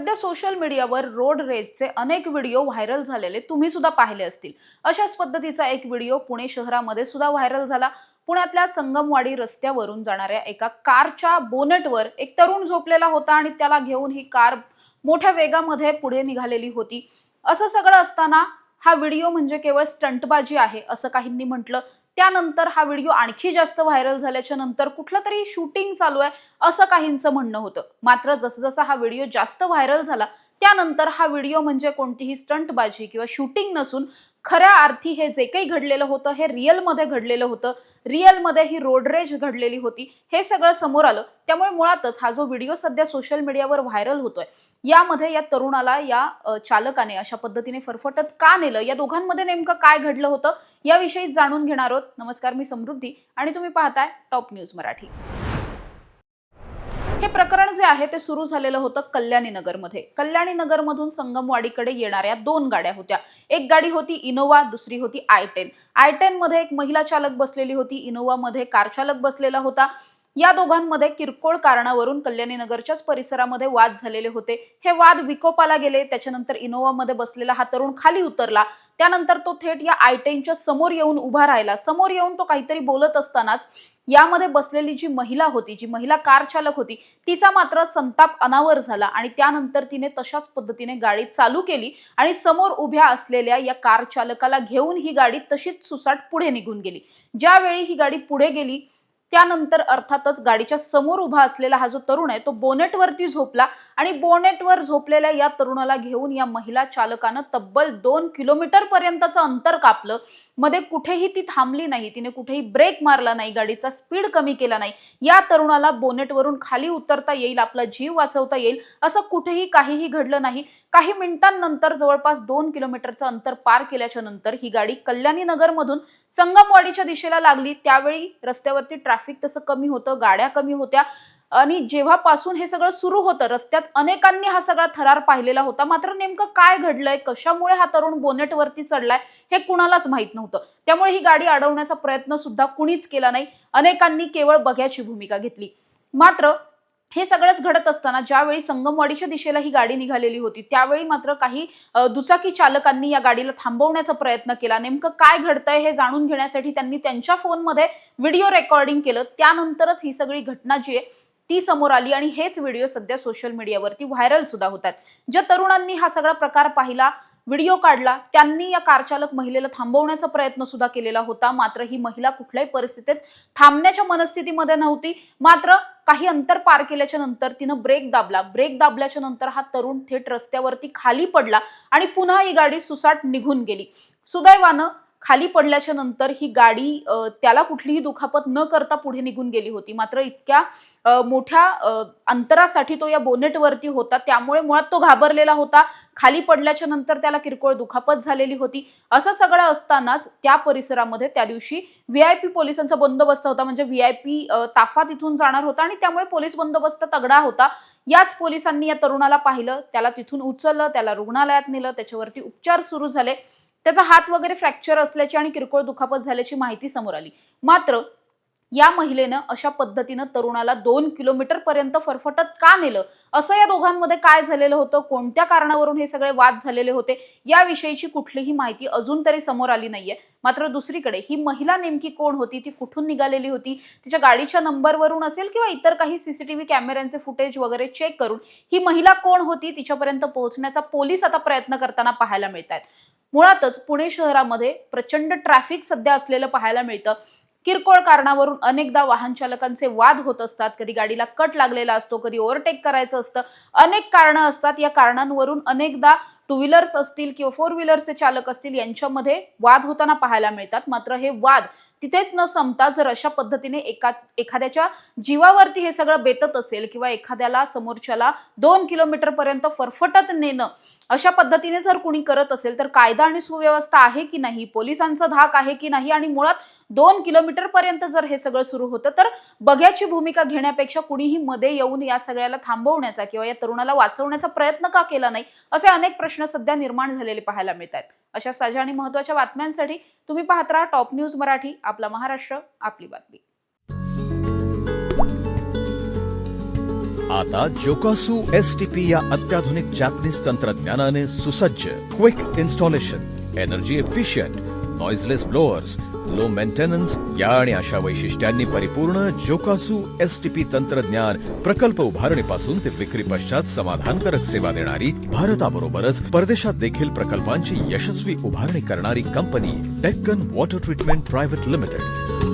सध्या सोशल मीडियावर रोड रेजचे अनेक व्हिडिओ व्हायरल झालेले तुम्ही सुद्धा पाहिले असतील। अशाच पद्धतीचा एक व्हिडिओ पुणे शहरामध्ये सुद्धा व्हायरल झाला। पुण्यातल्या संगमवाडी रस्त्यावरून जाणाऱ्या एका कारच्या बोनेटवर एक तरुण झोपलेला होता आणि त्याला घेऊन ही कार मोठ्या वेगामध्ये पुढे निघालेली होती। असं सगळं असताना हा व्हिडिओ म्हणजे केवळ स्टंटबाजी आहे असं काहींनी म्हटलं। त्यानंतर हा व्हिडिओ आणखी जास्त व्हायरल झाल्याच्या नंतर कुठलं तरी शूटिंग चालू आहे असं काहींचं म्हणणं होतं। मात्र जसजसा हा व्हिडिओ जास्त व्हायरल झाला त्यानंतर हा व्हिडिओ म्हणजे कोणतीही स्टंटबाजी किंवा शूटिंग नसून खऱ्या अर्थी हे जे काही घडलेलं होतं हे रिअल मध्ये घडलेलं होतं। रिअल मध्ये ही रोड रेज घडलेली होती हे सगळं समोर आलं। त्यामुळे मुळातच हा जो व्हिडिओ सध्या सोशल मीडियावर व्हायरल होतोय यामध्ये या तरुणाला या चालकाने अशा पद्धतीने फरफटत का नेलं, या दोघांमध्ये नेमकं काय घडलं होतं याविषयी जाणून घेणार आहोत। नमस्कार, मी समृद्धी आणि तुम्ही पाहताय टॉप न्यूज मराठी। हे प्रकरण जे आहे ते सुरू झालेलं होतं कल्याणी नगरमध्ये। कल्याणी नगरमधून संगमवाडीकडे येणाऱ्या दोन गाड्या होत्या। एक गाडी होती इनोवा, दुसरी होती i10। i10 मध्ये एक महिला चालक बसलेली होती, इनोवा मध्ये कार चालक बसलेला होता। या दोघांमध्ये किरकोळ कारणावरून कल्याणी नगरच्याच परिसरामध्ये वाद झालेले होते। हे वाद विकोपाला गेले। त्याच्यानंतर इनोवा मध्ये बसलेला हा तरुण खाली उतरला। त्यानंतर तो थेट या i10च्या समोर येऊन उभा राहिला। समोर येऊन तो काहीतरी बोलत असतानाच यामध्ये बसलेली जी महिला होती, जी महिला कार चालक होती, तिचा मात्र संताप अनावर झाला आणि त्यानंतर तिने तशाच पद्धतीने गाडी चालू केली आणि समोर उभ्या असलेल्या या कार चालकाला घेऊन ही गाडी तशीच सुसाट पुढे निघून गेली। ज्यावेळी ही गाडी पुढे गेली त्यानंतर अर्थातच गाडीच्या समोर उभा असलेला हा जो तरुण आहे तो बोनेटवरती झोपला आणि बोनेटवर झोपलेल्या या तरुणाला घेऊन या महिला चालकानं तब्बल 2 किलोमीटर पर्यंतचं अंतर कापलं। मध्ये कुठेही ती थांबली नाही, तिने कुठेही ब्रेक मारला नाही, गाडीचा स्पीड कमी केला नाही। या तरुणाला बोनेटवरून खाली उतरता येईल, आपला जीव वाचवता येईल असं कुठेही काहीही घडलं नाही। काही मिनिटांनंतर जवळपास 2 किलोमीटरचं अंतर पार केल्याच्या नंतर ही गाडी कल्याणी नगरमधून संगमवाडीच्या दिशेला लागली। त्यावेळी रस्त्यावरती ट्रॅफिक तसं कमी होतं, गाड्या कमी होत्या आणि जेव्हापासून हे सगळं सुरू होतं रस्त्यात अनेकांनी हा सगळा थरार पाहिलेला होता। मात्र नेमकं काय घडलंय, कशामुळे हा तरुण बोनेटवरती चढलाय हे कुणालाच माहित नव्हतं। त्यामुळे ही गाडी अडवण्याचा प्रयत्न सुद्धा कुणीच केला नाही। अनेकांनी केवळ बघ्याची भूमिका घेतली। मात्र हे सगळंच घडत असताना ज्यावेळी संगमवाडीच्या दिशेला ही गाडी निघालेली होती त्यावेळी मात्र काही दुचाकी चालकांनी या गाडीला थांबवण्याचा प्रयत्न केला। नेमकं काय घडतंय हे जाणून घेण्यासाठी त्यांनी त्यांच्या फोनमध्ये व्हिडिओ रेकॉर्डिंग केलं। त्यानंतरच ही सगळी घटना जी आहे ती समोर आली आणि हेच व्हिडिओ सध्या सोशल मीडियावरती व्हायरल सुद्धा होतात। ज्या तरुणांनी हा सगळा प्रकार पाहिला, व्हिडिओ काढला, त्यांनी या कार चालक महिलेला थांबवण्याचा प्रयत्न सुद्धा केलेला होता। मात्र ही महिला कुठल्याही परिस्थितीत थांबण्याच्या मनस्थितीमध्ये नव्हती। मात्र काही अंतर पार केल्याच्या नंतर तिनं ब्रेक दाबला। ब्रेक दाबल्याच्या नंतर हा तरुण थेट रस्त्यावरती खाली पडला आणि पुन्हा ही गाडी सुसाट निघून गेली। सुदैवानं खाली पडल्याच्या नंतर ही गाडी त्याला कुठलीही दुखापत न करता पुढे निघून गेली होती। मात्र इतक्या मोठ्या अंतरासाठी तो या बोनेटवरती होता, त्यामुळे मुळात तो घाबरलेला होता। खाली पडल्याच्या नंतर त्याला किरकोळ दुखापत झालेली होती। असं सगळं असतानाच त्या परिसरामध्ये त्या दिवशी व्हीआयपी पोलिसांचा बंदोबस्त होता, म्हणजे व्हीआयपी ताफा तिथून जाणार होता आणि त्यामुळे पोलीस बंदोबस्त तगडा होता। याच पोलिसांनी या तरुणाला पाहिलं, त्याला तिथून उचललं, त्याला रुग्णालयात नेलं, त्याच्यावरती उपचार सुरू झाले। त्याचा हात वगैरे फ्रॅक्चर असल्याची आणि किरकोळ दुखापत झाल्याची माहिती समोर आली। मात्र या महिलेनं अशा पद्धतीनं तरुणाला 2 किलोमीटर पर्यंत फरफटत का नेलं, असं या दोघांमध्ये काय झालेलं होतं, कोणत्या कारणावरून हे सगळे वाद झालेले होते याविषयीची कुठलीही माहिती अजून तरी समोर आली नाहीये। मात्र दुसरीकडे ही महिला नेमकी कोण होती, ती कुठून निघालेली होती, तिच्या गाडीच्या नंबरवरून असेल किंवा इतर काही सीसीटीव्ही कॅमेऱ्यांचे फुटेज वगैरे चेक करून ही महिला कोण होती तिच्यापर्यंत पोहोचण्याचा पोलीस आता प्रयत्न करताना पाहायला मिळतात। मुळातच पुणे शहरामध्ये प्रचंड ट्रॅफिक सध्या असलेलं पाहायला मिळतं। किरकोळ कारणावरून अनेकदा वाहन चालकांचे वाद होत असतात, कधी गाडीला कट लागलेला असतो, कधी ओव्हरटेक करायचं असतं, अनेक कारणं असतात। या कारणांवरून अनेकदा टू व्हीलर्स असतील किंवा फोर व्हीलरचे चालक असतील यांच्यामध्ये वाद होताना पाहायला मिळतात। मात्र हे वाद तिथेच न संपता जर अशा पद्धतीने एखाद्याच्या जीवावरती हे सगळं बेतत असेल किंवा एखाद्याला समोरच्याला 2 किलोमीटर पर्यंत फरफटत नेणं अशा पद्धतीने जर कुणी करत असेल तर कायदा आणि सुव्यवस्था आहे की नाही, पोलिसांचा धाक आहे की नाही आणि मुळात 2 किलोमीटर पर्यंत जर हे सगळं सुरू होतं तर बघ्याची भूमिका घेण्यापेक्षा कुणीही मध्ये येऊन या सगळ्याला थांबवण्याचा किंवा या तरुणाला वाचवण्याचा प्रयत्न का केला नाही, असे अनेक प्रश्न सध्या निर्माण झालेले पाहायला मिळतात। अशा ताज्या आणि महत्त्वाच्या बातम्यांसाठी तुम्ही पाहत राहा टॉप न्यूज मराठी, आपला महाराष्ट्र, आपली बातमी। आता जोकासू एसटीपी या अत्याधुनिक जॅपनीज तंत्रज्ञानाने सुसज्ज, quick installation, energy efficient, noiseless blowers, low maintenance या आणि अशा वैशिष्ट्यांनी परिपूर्ण जोकासू एसटीपी तंत्रज्ञान प्रकल्प उभारणीपासून ते विक्री पश्चात समाधानकारक सेवा देणारी, भारताबरोबरच परदेशात देखील प्रकल्पांची यशस्वी उभारणी करणारी company Deccan water treatment private limited.